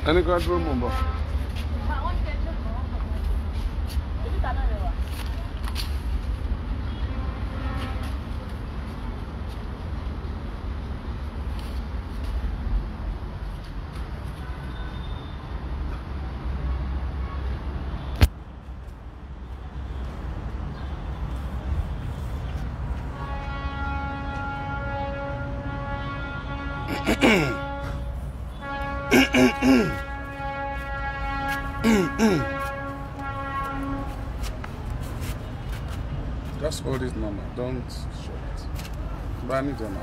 Ẹni kan dúró mọ̀ bọ̀. Just hold it normal, don't show it. But I need them.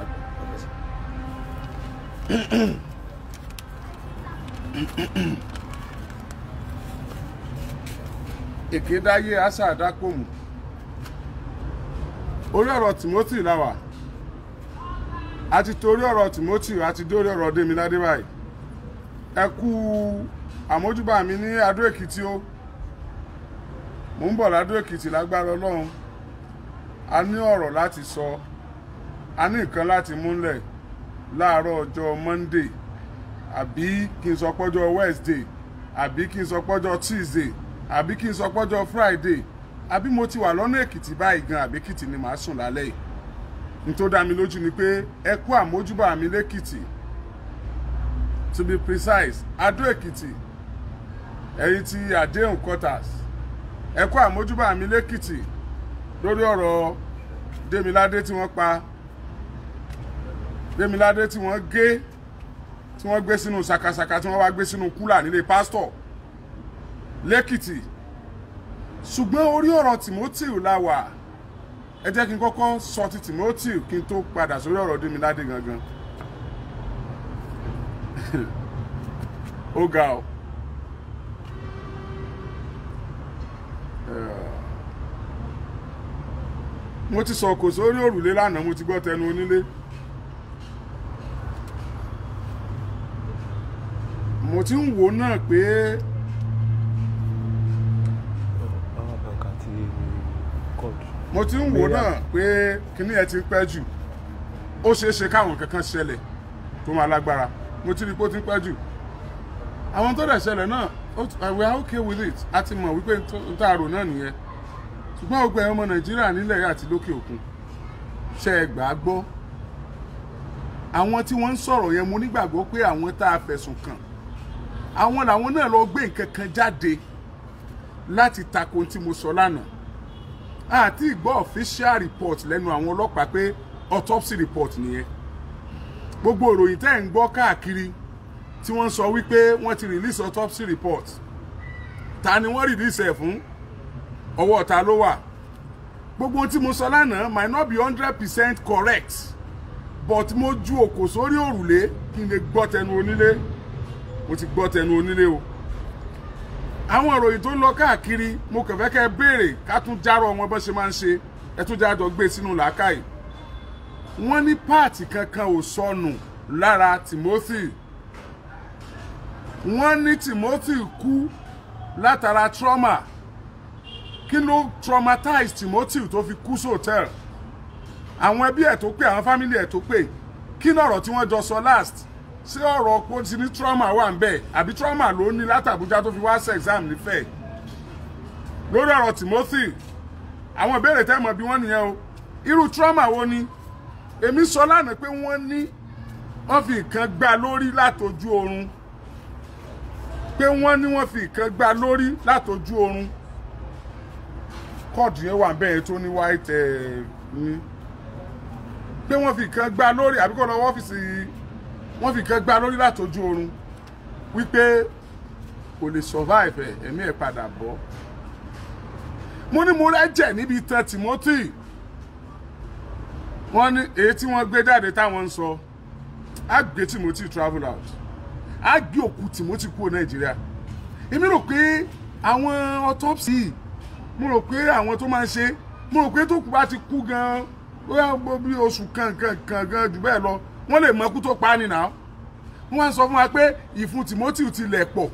Ìkédáyé àṣà àdákòmù. Orí ọ̀rọ̀ Timothy láwà. A ti torí ọ̀rọ̀ Timothy àti dórí ọ̀rọ̀ Demilade báyìí. Ẹ kú àmójúbà mi ní Adó Èkìtì o. Mo ń bọ̀ l'Adó Èkìtì lágbára Ọlọ́run. A ní ọ̀rọ̀ láti sọ. A ní nǹkan láti múlẹ̀ láàárọ̀ ọjọ́ Monday àbí kí n sọ pọ́jọ́ Wednesday àbí kí n sọ pọ́jọ́ Tuesday àbí kí n sọ pọ́jọ́ Friday àbí mo ti wà lọ́nà Èkìtì báyìí gan àbí Èkìtì ni màá sùn lálẹ́ yìí. N tó dá mi lójú ni pé ẹ kú àmójúbà mi l'Èkìtì. To be precise, Adó Èkìtì, ẹ̀yin ti Àdéhùn quarters. Ẹ kú àmójúbà mi l'Èkìtì lórí ọ̀rọ̀ Demilade tí wọ́n pa, Demilade tí wọ́n gé, tí wọ́n gbé sínú sakasaka tí wọ́n wá gbé sínú kúlà nílé pásítọ̀ l'Èkìtì. Ṣùgbọ́n orí ọ̀rọ̀ Timothy la wà. Ẹ jẹ́ kí n kọ́kọ́ sọ ti Timothy kí n tó padà sórí ọ̀rọ̀ Demilade gangan. Ó ga o. Mo ti sọ kò sórí òrùlé lánàá, mo ti gbọ́ tẹnu onílé. Mo ti ń wò náà pé kíní ẹ ti ń pẹ́ jù. Ó ṣeé ṣe káwọn kankan ṣẹlẹ̀ tó máa lágbára. Mo ti rí pé ó ti ń pẹ́ jù. Àwọn tó dẹ̀ ṣẹlẹ̀ náà, we are okay with it. A ti mọ̀ wípé n tá rò náà nìyẹn. Ṣùgbọ́n gbogbo ẹ̀yin ọmọ Nàìjíríà nílẹ̀ àti lókè òkun ṣe é gbà gbọ́. Àwọn tí wọ́n ń sọ̀rọ̀ yẹn mo nígbàgbọ́ pé àwọn tá a fẹ̀sùn kàn, àwọn làwọn náà lọ gbé nǹkan kan jáde láti tako tí mo sọ lánàá. Àti ìgbọ́ official report lẹ́nu àwọn ọlọ́pàá pé autopsy report nìyẹn. Gbogbo ìròyìn tẹ́ ń gbọ́ káàkiri tí wọ́n sọ wípé wọ́n ti release autopsy report. Ta ni wọ́n release ẹ̀ fún? Ọwọ́ ta ló wà? Gbogbo ohun tí mo sọ lánàá might not be 100% correct, but mo ju òkò sórí òrùlé kí n lè gbọ́ tẹnu onílé. Mo ti gbọ́ tẹnu onílé o. Àwọn ìròyìn tó ń lọ káàkiri mo kàn fẹ́ kẹ́ béèrè ká tún járọ̀ wọn bó ṣe máa ń ṣe. Ẹ tún jájọ gbé sínú làákàyè. Wọ́n ní páàtì kankan ò sọnù lára Timothy. Wọ́n ní Timothy kú látara trauma. Kí ló traumatize Timothy tó fi kú sí hotel? Àwọn ẹbí ẹ̀ tó pé, àwọn family ẹ̀ tó pé, kí ni ọ̀rọ̀ tí wọ́n jọ sọ last? Ṣé ọ̀rọ̀ kò sí ní trauma wà ń bẹ̀ àbí trauma ló ní látàbújá tó fi wá ṣe exam nífẹ̀ẹ́? Lórí ọ̀rọ̀ Timothy, àwọn ìbéèrè tẹ́ mọ̀ bí wọ́n nìyẹn o. Irú trauma wo ni? Èmi sọ lánàá pé wọ́n fi nǹkan gbá lórí látojú oorun. Pé wọ́n fi nǹkan gbá lórí látojú oorun. Kọ́ọ̀dù yẹn wà bẹ́ẹ̀ tó ní white ní. Pé wọ́n fi nǹkan gbá lórí àbí kó lọ ọ́fíìsì, wọ́n fi nǹkan gbá lórí látojú oorun. Wípé kò lè survive ẹ̀mí ẹ̀ padà bọ́. Mo ní mo rẹ́jẹ̀ níbi tán Timothy. Wọ́n ní èyí tí wọ́n gbé jáde táwọn ń sọ, á gbé Timothy travel out. Á gbé òkú Timothy kúrò Nàìjíríà. Èmi rò pé àwọn autopsy, mo rò pé àwọn tó máa ń ṣe, mo rò pé tó kú bá ti kú gan, ó yá bí oṣù kan gan jù bẹ́ẹ̀ lọ, wọ́n lè mọ kú tó pa ni náà. Wọ́n wá sọ fún wa pé ìfun Timothy ti lẹ̀ pọ̀.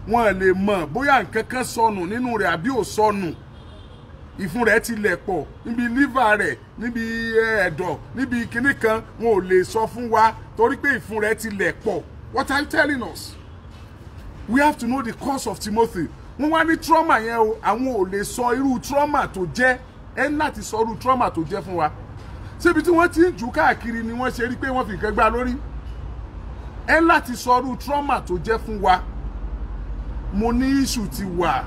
Wọ́n lè mọ̀ bóyá nǹkan kan sọnù nínú rẹ̀ àbí ò sọnù. Ìfun rẹ̀ ti lẹ̀ pọ̀ níbi liver rẹ̀, níbi ẹ̀dọ̀, níbi kinní kan, wọn ò lè sọ fún wa torí pé ìfun rẹ̀ ti lẹ̀ pọ̀. What are you telling us? we have to know the cause of Timothy. Wọ́n wá ní trauma yẹn o, àwọn ò lè sọ irú trauma tó jẹ́, ẹ láti sọ irú trauma tó jẹ́ fún wa. Ṣébi tí wọ́n ti ń jù káàkiri ni wọ́n ṣe rí pé wọ́n fi nǹkan gbá lórí. Ẹ láti sọ irú trauma tó jẹ́ fún wa. Mo ní issue ti wà.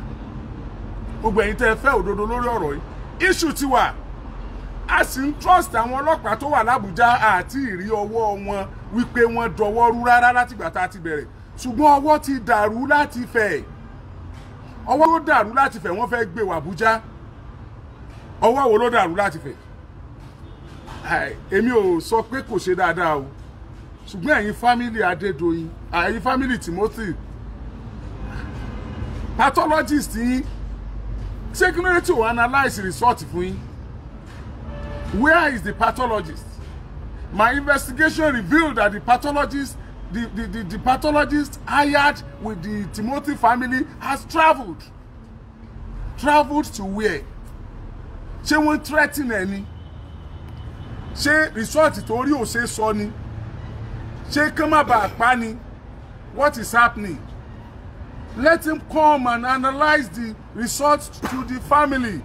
Gbogbo ẹ̀yin tẹ́ fẹ́ òdodo lórí ọ̀rọ̀ yìí. Issue ti wà. A sì ń trust àwọn ọlọ́pàá tó wà l'Abuja àti ìrí ọwọ́ wọn wípé wọ́n dọwọ́ rú rárá látìgbà tá a ti bẹ̀rẹ̀. Ṣùgbọ́n ọwọ́ ti dàrú láti fẹ̀. Ọwọ́ ló dàrú láti fẹ̀ wọ́n fẹ́ gbé wá Abuja. Ọwọ́ wo ló dàrú láti fẹ̀? Èmi ò sọ pé kò ṣe dáadáa o. Ṣùgbọ́n ẹ̀yin family Adédoyin, ẹ̀yin family Timothy, pathologist yín, ṣé kí ló dé tí o analyse result fún yín? Where is the pathologist? My investigation revealed that the pathologist hired with the Timothy family has traveled. Traveled to where? Ṣé wọ́n threaten ẹni? Ṣé result tó rí ò ṣe sọ ni? Ṣé kán má bàa pa ni? What is happening? Let him come and analyze the result to the family.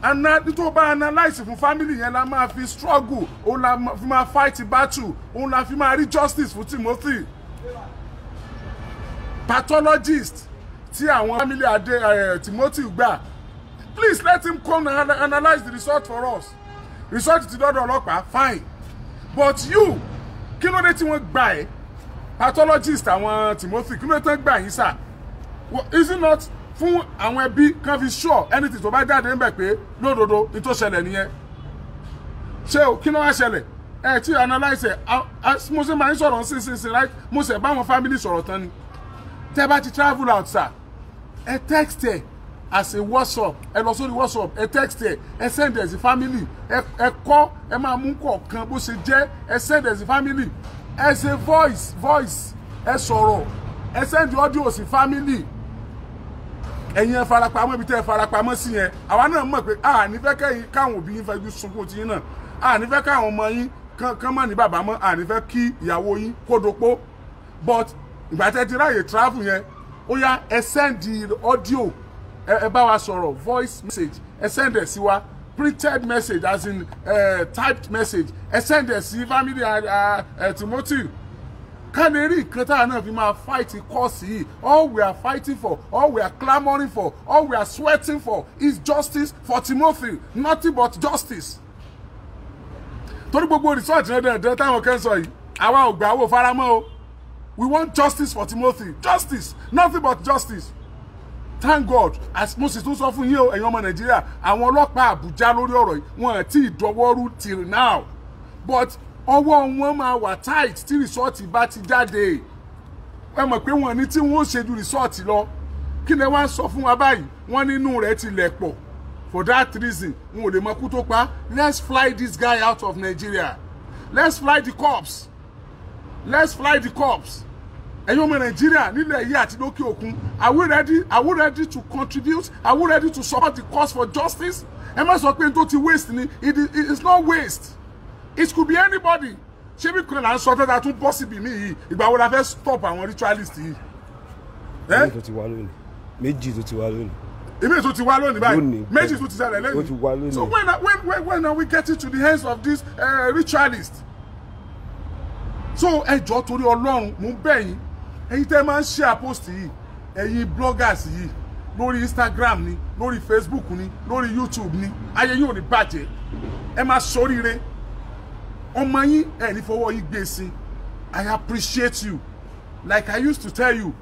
And tó bá analyze fún family yẹn la máa fi struggle, òun la fi máa fight battle, òun la fi máa rí justice fún Timothy. Pathologist tí àwọn family Timothy gbà, please let him come and analyze the result for us. Result ti dọ́dọ̀ ọlọ́pàá, fine. But you, kí ló dé tí wọ́n gbà ẹ́? Pathologist àwọn Timothy, kí ló dé tí wọ́n gbà yín sà? Is it not fún àwọn ẹbí kan fi sure anything tó bá jáde níbẹ̀ pé lódodo ní tó ṣẹlẹ̀ nìyẹn? Ṣé o kí ló wá ṣẹlẹ̀? Ẹ tí analyse ẹ̀, mo ṣe máa ń sọ̀rọ̀ sínsìnsìn like mo ṣe báwọn family sọ̀rọ̀ tán ni. Tẹ́ bá ti travel out sir, ẹ text ẹ as a WhatsApp, ẹ lọ sórí WhatsApp, ẹ text ẹ, ẹ send ẹ sí family, ẹ kọ́, ẹ máa mú kọ̀ọ̀kan bó ṣe jẹ́, ẹ send ẹ sí family, ẹ ṣe voice, ẹ sọ̀rọ̀, ẹ send audio sí family. Ẹ̀yin ẹ farapamọ́ ibi tẹ́ ẹ farapamọ́ sí yẹn, àwa náà mọ̀ pé ní fẹ́ kẹ́yìn káwọn òbí yín fẹ́ ju sunkún ti yín náà, ní fẹ́ káwọn ọmọ yín kán mọ̀ ní bàbá mọ́, ní fẹ́ kí ìyàwó yín kó dopó. But ìgbà tẹ́ ti ráyè travel yẹn, ó yá ẹ send the audio, ẹ bá wa sọ̀rọ̀, voice message, ẹ send ẹ sí wa, printed message as in typed message, ẹ send ẹ sí family Timothy. Ká lè rí nǹkan táwa náà fi máa fight cause yìí. All we are fighting for, all we are clamoring for, all we are sweating for is justice for Timothy, nothing but justice. Torí gbogbo research náà dẹ̀ táwọn kan sọ yìí, àwa ò gbà wò faramọ́ o. We want justice for Timothy, justice, nothing but justice. Thank God, as Moses tún sọ fún yín o, ẹ̀yin ọmọ Nàìjíríà, àwọn ọlọ́pàá Àbújá lórí ọ̀rọ̀ yìí, wọn ti dọwọ́rú till now. But ọwọ́ wọn máa wà tight tí resort bá ti jáde. Ẹ mọ̀ pé wọ́n ní tí wọ́n ṣe ju resort lọ. Kí ni wọ́n sọ fún wa báyìí? Wọ́n nínú rẹ̀ ti lẹ̀ pọ̀. For that reason, wọn ò lè mọ kú tó pa. Let's fly this guy out of Nigeria. Let's fly the cops. Let's fly the cops. Ẹ̀yin ọmọ Nàìjíríà nílẹ̀ yìí àti lókè òkun, are we ready to contribute? Are we ready to support the cause for justice? Ẹ má sọ pé n tó ti waste ni, it is not waste. It could be anybody. Ṣé bí kúrẹ́ là ń sọ tẹ́ta tún possible mi yìí, ìgbà wo la fẹ́ stop àwọn ritualist yìí? Méjì tó ti wá lónìí. Méjì tó ti wá lónìí. Ìmí tó ti wá lónìí báyìí. Méjì tó ti ṣẹlẹ̀ lẹ́yìn. Ó ti wá lónìí. So when are we getting to the hands of these ritualists? So ẹ jọ̀ọ́ torí Ọlọ́run, mo ń bẹ̀ yín. Ẹ̀yin tẹ́ máa ń share post yìí, ẹ̀yin bloggers yìí, lórí Instagram ni, lórí Facebook ni, lórí YouTube ni, ayé yín ò ní bàjẹ́. Ẹ máa ṣoríire. Ọmọ yín ẹ ní fọwọ́ yín gbé sí. I appreciate you. Like I used to tell you,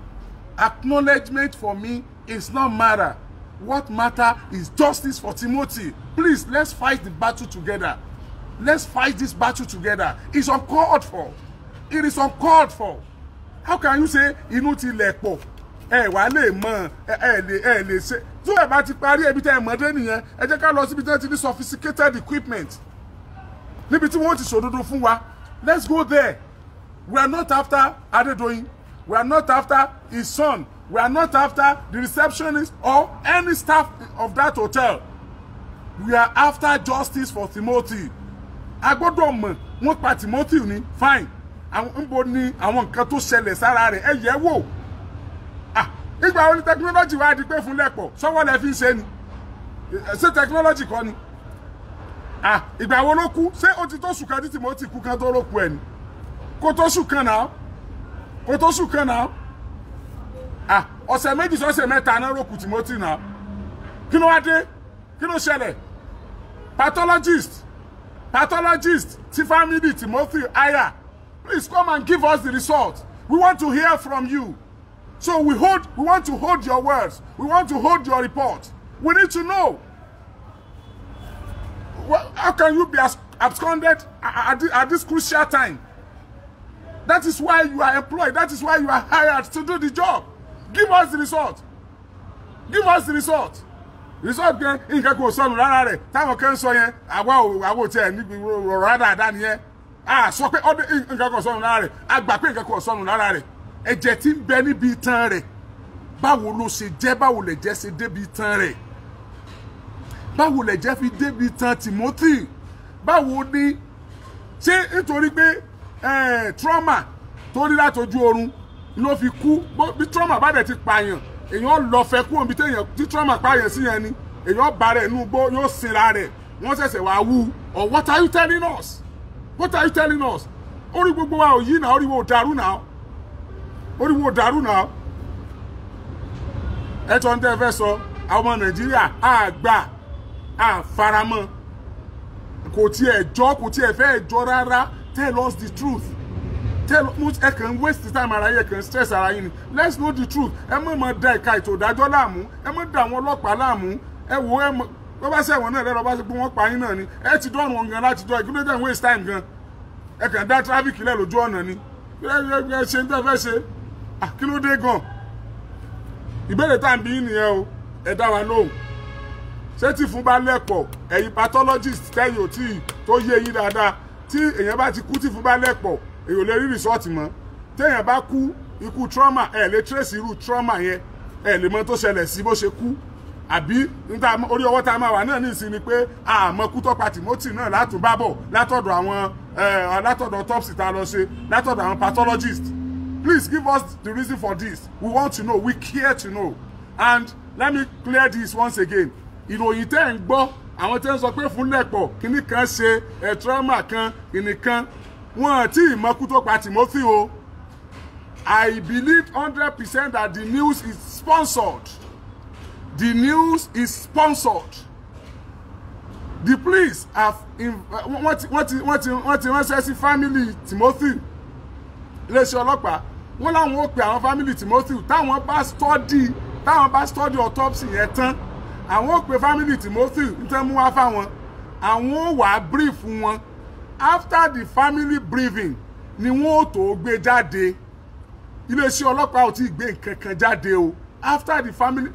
acknowledgement for me is not matter. What matter is justice for Timothy. Please, let's fight the battle together. Let's fight this battle together. It's uncalled for. It is uncalled for. How can you say inú ti lẹ̀ pọ̀? Wà lè mọ̀, lè ṣe. Tó ẹ bá ti parí ẹbí tẹ́ ẹ mọ̀ dé nìyẹn, ẹ jẹ́ ká lọ síbi tẹ́ ti ní sophisticated equipment. Níbi tí wọ́n ti sòdodo fún wa. Let's go there. We are not after Adedoyin. We are not after his son. We are not after the receptionist or any staff of that hotel. We are after justice for Timothy. A gbọ́dọ̀ mọ̀ wọ́n pa Timothy ni, fine. Àwọn nbo ni àwọn nǹkan tó ṣẹlẹ̀ sára rẹ̀ ẹ yẹ̀ wò. ìgbà wo ni technology wá di pé fún lẹ́pọ̀ sọ́wọ́ lẹ fi ń ṣe ni ṣé technology kọ́ ni ìgbà wo ló kú ṣé ó ti tó sùn kan tí Timothy kú kan tó ló kú ẹ̀ ni kó tó sùn kan náà ọ̀sẹ̀ méjì sọ́sẹ̀ mẹ́ta náà ló kú Timothy náà kí ló wá dé kí ló ṣẹlẹ̀ pathologist tí family Timothy hire please come and give us the result. We want to hear from you. So we want to hold your words. We want to hold your report. We need to know. How can you be absconded at this crucial time? That is why you are employed. That is why you are hired to do the job. Give us the result. Give us the result. Result gan nǹkan kò sọnù lára rẹ̀ táwọn kan sọ yẹn àwa tí ẹ̀ níbi ọ̀rọ̀ dáadáa nìyẹn. Sọ pé nǹkan kò sọnù lára rẹ̀ àgbà pé nǹkan kò sọnù lára rẹ̀ ẹ̀jẹ̀ tí ń bẹ níbi itan rẹ̀ báwo ló ṣe jẹ́ báwo lè jẹ́ ṣe débi itan rẹ̀ báwo lè jẹ́ fi débi itan Timothy báwo ni ṣé nítorí pé trauma tó rí látojú oorun ló fi kú bí trauma bá dẹ̀ ti pààyàn èèyàn lọ fẹ́ kú òbí tí trauma pààyàn sí yẹn ni èèyàn bá rẹ̀ inú igbó yóò sinra rẹ̀ wọ́n ṣẹ̀ṣẹ̀ wá wú or what are you telling us? What are you telling us? Orí gbogbo wa ò yí náà orí wo dàrú náà ẹ̀tọ́ ń tẹ́ fẹ́ sọ àwọn ọmọ Nàìjíríà àgbà àfaramọ́ kò tiẹ̀ fẹ́ jọ rárá. Tell us the truth. Tell us ẹ kàn waste time ara yẹ kàn stress ara yín ni. Let's know the truth. Ẹ mọ̀ da ẹ̀ka ètò ìdájọ́ láàmú ẹ mọ̀ da àwọn ọlọ́pàá láàmú ẹ wò ẹ mọ̀ bó bá ṣẹ̀wọ̀n náà lẹ́rọ bá ṣe pé wọ́n pa yín náà ni ẹ ti dọ́rùn wọn gan láti jọ ìkúlẹ̀ tẹ̀ ń waste time gan ẹ kàn dá traffic lẹ̀ lójú ọ̀nà ni ẹ ṣe ń tẹ́ fẹ́ ṣe kí ló dé gan ìbéèrè tá à ń bí nìyẹn o ẹ dá wa lóhùn ṣé tí fún bá lẹ́pọ̀ ẹ̀yin pathologist tẹ́yìn ò tí tó yé yín dáadáa tí èèyàn bá ti kú tí fún bá lẹ́pọ̀ èèyàn ò lè rí result mọ́ téèyàn bá kú ikú trauma ẹ lè trace irú trauma yẹn ẹ lè mọ tó ṣẹlẹ̀ sí bó ṣe kú àbí níta orí ọwọ́ tá a máa wà náà ní ìsinmi pé àmọ́ kú tó pa Timothy náà látún bá bọ̀ látọ̀dọ̀ àwọn látọ̀dọ̀ autopsy tá a lọ ṣe látọ̀dọ̀ àwọn pathologist. Please give us the reason for this. We want to know. We care to know. And let me clear this once again. Ìròyìn tẹ́ ń gbọ́ àwọn tẹ́ ń sọ pé fún lẹ́pọ̀ kíní kan ṣe trauma kan kíní kan wọ́n tí ìmọ̀kú tó pa Timothy o. I believe 100% that the news is sponsored. The news is sponsored. The police have wọ́n ti ránṣẹ́ sí family Timothy iléeṣẹ́ ọlọ́pàá wọ́n láwọn ó pe àwọn family Timothy táwọn bá study autopsy yẹn tán àwọn ó pe family Timothy nítorí mú wá fáwọn àwọn ó wá brief wọn after the family briefing ni wọ́n ó tó gbé jáde iléeṣẹ́ ọlọ́pàá ò tí ì gbé nǹkan kan jáde o after the family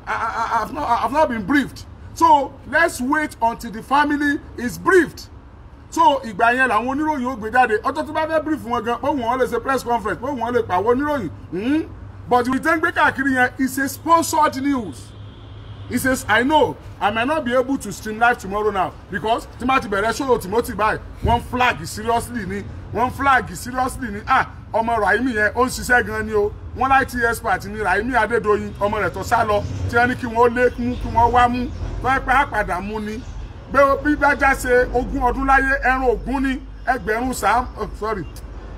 have not been briefed so let's wait until the family is briefed. So ìgbà yẹn làwọn oníròyìn ó gbé jáde ọjọ́ tó bá fẹ́ brief wọn gan pé wọ́n lè ṣe press conference pé wọ́n lè pàwọ́ oníròyìn but we tẹ́ ń gbé káàkiri yẹn it's a sponsored news. He says I know I might not be able to stream live tomorrow now because tí má ti bẹ̀rẹ̀ show Timothy báyìí wọ́n flag seriously ni ọmọ Raimi yẹn ó ń ṣiṣẹ́ gan ni o wọ́n láti expert ni Raimi Adédoyin ọmọ rẹ̀ tó sá lọ tí wọ́n ní kí wọ́n lé mú kí wọ́n wá mú wọ́n pẹ́ àpàdà mú ni bí bájá ṣe 20 ọdún láyé ẹran ògún ní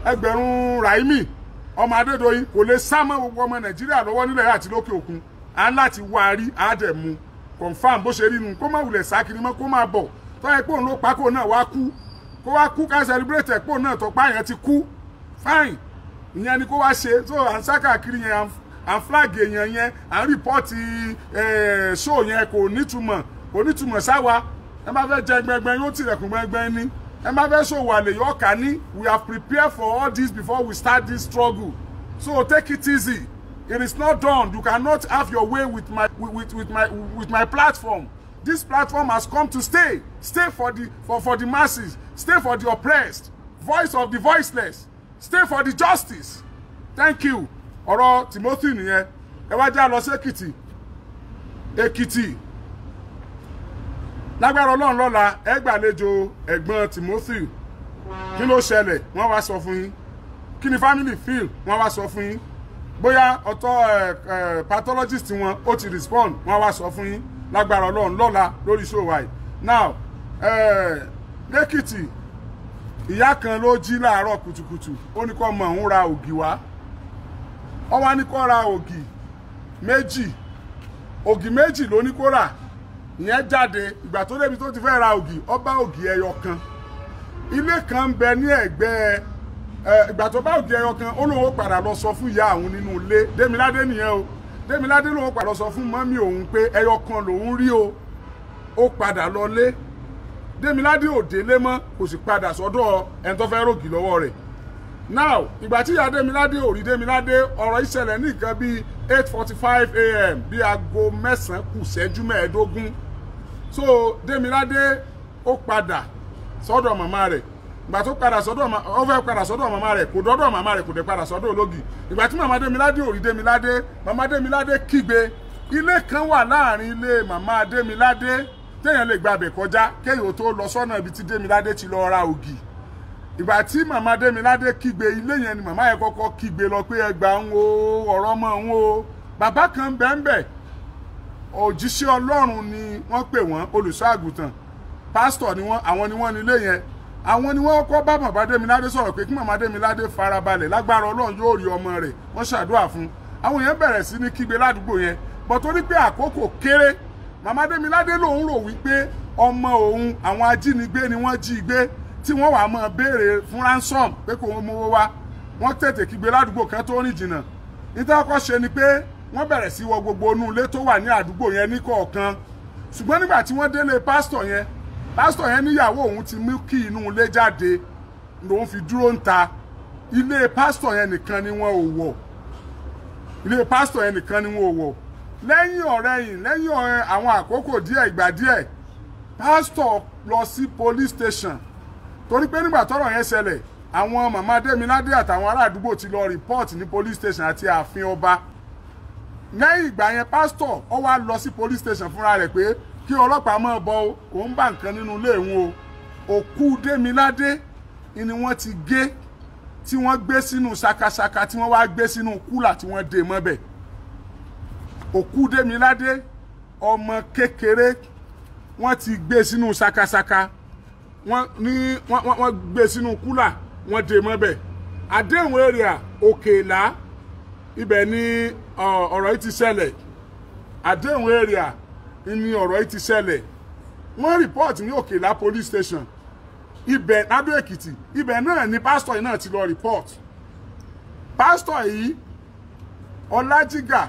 ẹgbẹ̀rún Raimi ọmọ Adédoyin kò lè sá mọ́ gbogbo ọmọ Nàìjíríà lọ́wọ́ nílẹ̀ àti lókè òkun à ń láti wá rí àádẹ́mu confam bó ṣe rí nu kó má wulẹ̀ sákiri mọ́ kó má bọ̀ tó yẹ pé òun ló pa kó náà wá kú ká celebrate ẹ̀ pé òun náà tọ́pá yẹn ti kú fine ìyẹn ni kó wá ṣe so à ń sá káàkiri yẹn à ń flag èèyàn yẹn à ń rìpọ́ọ̀tì show yẹn kò nítumọ̀ sáwa ẹ bá fẹ́ jẹ gbẹngbẹng yóò tilẹ̀kùn gbẹngbẹng ní ẹ bá fẹ́ ṣòwò àlè yóò kà ní we have prepared for all this before we start this struggle so take it easy it is not done you cannot have your way with my platform. This platform has come to stay for the masses, stay for the oppressed, voice of the voiceless, stay for the justice. Thank you. Ọ̀rọ̀ Timothy nìyẹn ẹ wá já lọ sí Èkìtì lágbára Ọlọ́run lọ́la ẹ gbàlejò ẹ̀gbọ́n Timothy kí ló ṣẹlẹ̀ wọ́n wá sọ fún yín kí ni family feel wọ́n wá sọ fún yín bóyá ọ̀tọ̀ pathologist wọn ó ti respond wọ́n wá sọ fún yín lágbára Ọlọ́run lọ́la lórí show wa yìí. Now lẹ́kìtì ìyá kan ló jí láàárọ̀ kùtùkùtù ó ní kó mọ òun ra ògì wá ó wá ní kó ra ògì méjì ló ní kó rà ìyẹn jáde ìgbà tó débi tó ti fẹ́ ra ògì ó bá ògì ẹyọ kan ilé kan ń bẹ ní ẹ̀gbẹ́ ìgbà tó bá ògì ẹyọ kan ó lóun ó padà lọ sọ fún ìyá àwọn nínú ilé Démiládé nìyẹn o Démiládé lóun ó padà lọ sọ fún mọ́mí òun pé ẹyọ kan lòun rí o ó padà lọ lé Démiládé ò délé mọ́ kò sì padà sọ́dọ̀ ẹni tó fẹ́ rògì lọ́wọ́ rẹ̀. Now ìgbà tí ìyá Démiládé ò rí Démiládé ọ̀rọ̀ ìṣẹ̀lẹ̀ ní nǹkan bíi 8:45 a.m. bí aago 9 kù ìṣẹ́jú 15. So Démiládé ó padà sọ́dọ̀ màmá rẹ̀ ìgbà tó padà sọ́dọ̀ ó fẹ́ padà sọ́dọ̀ màmá rẹ̀ kò dọ́dọ̀ màmá rẹ̀ kò dé padà sọ́dọ̀ ológì. Ìgbà tí màmá Démiládé ò rí Démiládé màmá Démiládé kígbe ilé kan wà láàrin ilé màmá Démiládé téèyàn lè gbàbẹ̀ kọjá kéèyàn tó lọ sọ́nà ibi tí Démiládé ti lọ ra ògì. Ìgbà tí màmá Démiládé kígbe ilé yẹn ni màmá yẹn kọ́kọ́ kígbe lọ pé ẹgbà ń wo ọ̀rọ̀ ọmọ ń wo bàbá kan bẹ́ẹ̀ òjíṣẹ́ Ọlọ́run ni wọ́n pè wọ́n olùṣọ́ àgùntàn pásítọ̀ ni wọ́n àwọn ni wọ́n nílé yẹn àwọn ni wọ́n kọ́ bá màmá Démiládé sọ̀rọ̀ pé kí màmá Démiládé farabalẹ̀ lágbára Ọlọ́run yóò rí ọmọ rẹ̀ wọ́n ṣàdúrà fún àwọn yẹn bẹ̀rẹ̀ sí ní kígbe ládùúgbò yẹn bọ̀ torí pé àkókò kéré màmá Démiládé lòun rò wípé ọmọ òun àwọn ajínigbé ni wọ́n jí gbé tí wọ́n wà máa béèrè fún ransom pé kò wọ́n mówó wá wọ́n tètè kígbe ládùúgbò kan tó rìn jìnnà nítorí ọkọ̀ ṣe ni pé wọ́n bẹ̀rẹ̀ sí wọ gbogbo inú ilé tó wà ní àdúgbò yẹn ní kọ̀ọ̀kan ṣùgbọ́n nígbà tí wọ́n délé pásítọ̀ yẹn níyàwó òun ti mú kí inú ilé jáde lòun fi dúró ń ta ilé pásítọ̀ yẹn nìkan ni wọ́n ò wọ̀ ilé pásítọ̀ yẹn nìkan ni wọ́n ò wọ̀ lẹ́yìn àwọn àkókò díẹ̀ ìgbà díẹ̀ pásítọ̀ lọ sí police station torí pé nígbà tọ́rọ̀ yẹn ṣẹlẹ̀ àwọn màmá Démiládé àtàwọn ará àdúgbò ti lọ report ní police station àti ààfin ọba lẹ́yìn ìgbà yẹn pásítọ̀ ó wá lọ sí police station fúnra rẹ̀ pé kí ọlọ́pàá máa bọ òun bá nǹkan nínú ilé òun o òkú Démiládé ni wọ́n ti gé tí wọ́n gbé sínú ṣakaṣaka tí wọ́n wá gbé sínú kúlà tí wọ́n dè mọ́bẹ̀ òkú Démiládé ọmọ kékeré wọ́n ti gbé sínú ṣakaṣaka wọ́n gbé sínú kúlà wọ́n dè mọ́bẹ̀ àdéhùn area Òkèlá ibẹ̀ ni ọ̀rọ̀ yìí ti ṣẹlẹ̀ àdéhùn area ni ọ̀rọ̀ yìí ti ṣẹlẹ̀ wọ́n report ní Òkèlá police station ibẹ̀ Adó Èkìtì ibẹ̀ náà ni pásítọ̀ yìí náà ti lọ report pásítọ̀ yìí Ọlájígà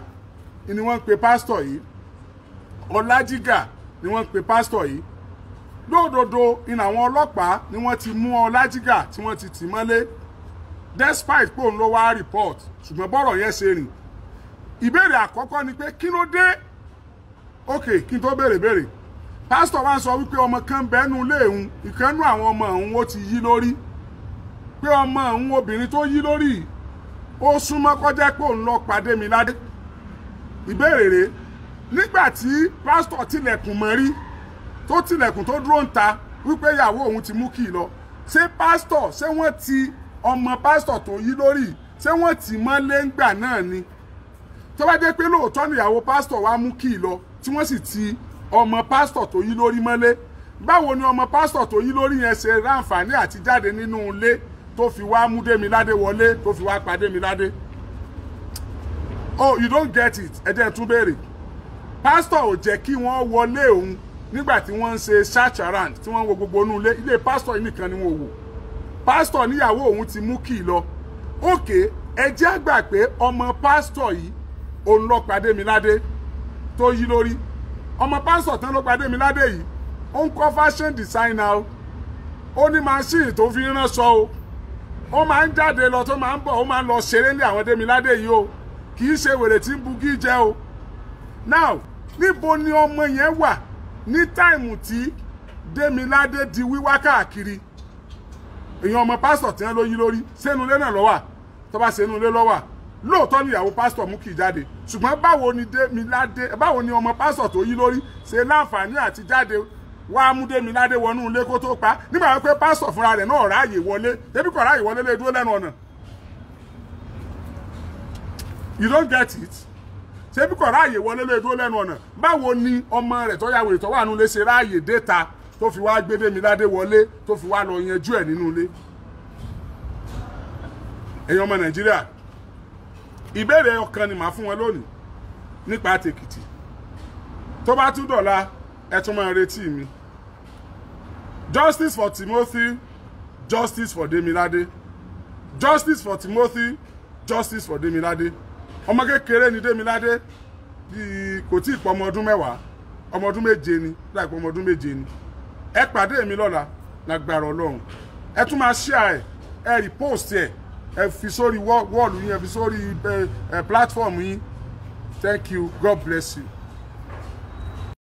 ni wọ́n ń pe pásítọ̀ yìí Ọlájígà ni wọ́n ń pe pásítọ̀ yìí lódodo ní àwọn ọlọ́pàá ni wọ́n ti mú Ọlájígà tí wọ́n ti tì mọ́lé despite pé òun ló wá report ṣùgbọ́n bọ́rọ̀ yẹn ṣe rìn ìbéèrè àkọ́kọ́ ni pé kí ló dé ok kí n tó béèrè pásítọ̀ wá ń sọ wípé ọmọ kan bẹ́nu ilé òun ìkànnú àwọn ọmọ òun ó ti yí lórí pé ọmọ òun obìnrin tó yí lórí ó súnmọ́ kọjá pé òun lọ pa Démiládé ìbéèrè rẹ̀ nígbà tí pásítọ̀ tilẹ̀kùn mọ́rí tó tilẹ̀kùn tó dúró ń ta wípé ìyàwó òun ti mú kì í lọ ṣé pásítọ̀ ṣé wọ́n ti ọmọ pásítọ̀ tó yí lórí ṣé wọ́n ti mọ́lé ńgbà náà ni tó bá jẹ́ pé lóòótọ́ níyàwó pásítọ̀ wá mú kì í lọ tí wọ́n sì ti ọmọ pásítọ̀ tó yí lórí mọ́lé báwo ni ọmọ pásítọ̀ tó yí lórí yẹn ṣe ráǹfààní àti jáde nínú ilé tó fi wá mú Démiládé wọlé tó fi wá pa Démiládé oh you don't get it ẹ jẹ́ tún béèrè pásítọ̀ ò jẹ́ kí wọ́n wọlé òun nígbà tí wọ́n ń ṣe search around tí wọ́n wo gbogbo inú ilé pásítọ̀ yìí nìkan ni wọ́n wò pásítọ̀ níyàwó òun ti mú kì í lọ òkè ẹ jẹ́ àgbà pé ọmọ pásítọ̀ yìí òun lọ pa Démiládé tó yí lórí ọmọ pásítọ̀ tán ló pa Démiládé yìí ó ń kọ́ fashion designer o ó ní machine tó fi ránṣọ o ó máa ń jáde lọ tó máa ń bọ̀ ó máa ń lọ ṣeré ní àwọn Démiládé yìí o kì í ṣe wèrè tí ń bugí jẹ o now níbo ni ọmọ yẹn wà ní táìmù tí Démiládé di wíwá káàkiri èèyàn ọmọ pásítọ̀ tí wọ́n ló yí lórí sẹ́nu ilé náà lọ́wà tó bá sẹ́nu ilé lọ́wà lóòótọ́ ni ìyàwó pásítọ̀ mú kì í jáde ṣùgbọ́n báwo ni ọmọ pásítọ̀ tó yí lórí ṣe láǹfààní àti jáde wá mú Démiládé wọnú ilé kó tó pa nígbà wípé pásítọ̀ fúnra rẹ̀ náà ráàyè wọlé débí kò ráàyè wọlé lè dúró lẹ́nu ọ̀nà you don't get it ṣé bí kò ráàyè wọlé lè dúró lẹ́nu ọ̀nà báwo ni ọmọ rẹ̀ tó yàwó ìtọ́ wà nínú ilé ṣe ráàyè déta tó fi wá gbé Demilade wọlé tó fi wá lọ yanjú ẹ̀ nínú ilé ẹ̀yin ọmọ Nàìjíríà ìbéèrè ọ̀kan ni màá fún wọn lónìí nípa tèkìtì tó bá tún dọ̀la ẹ tún máa retí mi justice for Timothy justice for Demilade justice for Timothy justice for Demilade ọmọ kékeré ni Demilade bí kò tí ì pọ̀ ọmọ ọdún 10 ọmọ ọdún 7 ni láìpẹ́ ọmọ ọdún 7 ni ẹ pàdé mi lọ́la lágbára Ọlọ́run ẹ tún máa share ẹ repost ẹ fi sórí wọ́ọ̀lù yín ẹ fi sórí platform yín. Thank you. God bless you.